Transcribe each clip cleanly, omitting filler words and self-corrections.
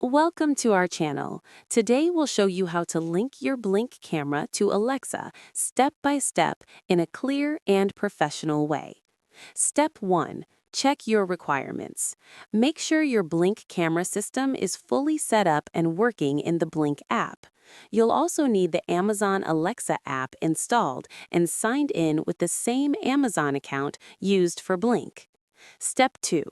Welcome to our channel. Today we'll show you how to link your Blink camera to Alexa step by step in a clear and professional way. Step 1. Check your requirements. Make sure your Blink camera system is fully set up and working in the Blink app. You'll also need the Amazon Alexa app installed and signed in with the same Amazon account used for Blink. Step 2.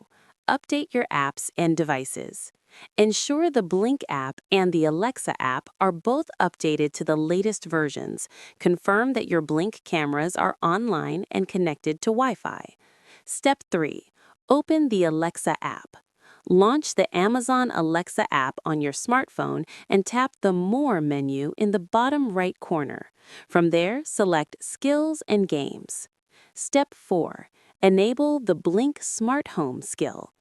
Update your apps and devices. Ensure the Blink app and the Alexa app are both updated to the latest versions. Confirm that your Blink cameras are online and connected to Wi-Fi. Step 3. Open the Alexa app. Launch the Amazon Alexa app on your smartphone and tap the More menu in the bottom right corner. From there, select Skills and Games. Step 4. Enable the Blink SmartHome skill.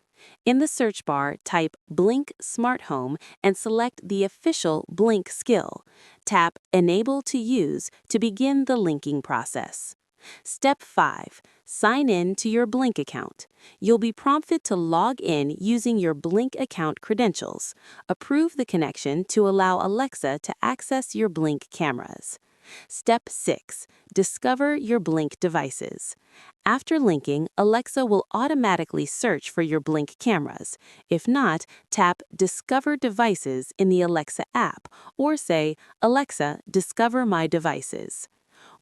In the search bar, type Blink SmartHome and select the official Blink skill. Tap Enable to Use to begin the linking process. Step 5. Sign in to your Blink account. You'll be prompted to log in using your Blink account credentials. Approve the connection to allow Alexa to access your Blink cameras. Step 6. Discover your Blink devices. After linking, Alexa will automatically search for your Blink cameras. If not, tap Discover Devices in the Alexa app or say, Alexa, discover my devices.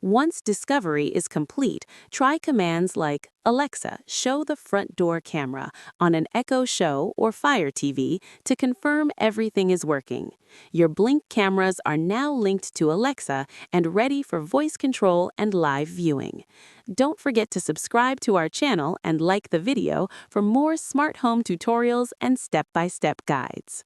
Once discovery is complete, try commands like Alexa, show the front door camera on an Echo Show or Fire TV to confirm everything is working. Your Blink cameras are now linked to Alexa and ready for voice control and live viewing. Don't forget to subscribe to our channel and like the video for more smart home tutorials and step-by-step guides.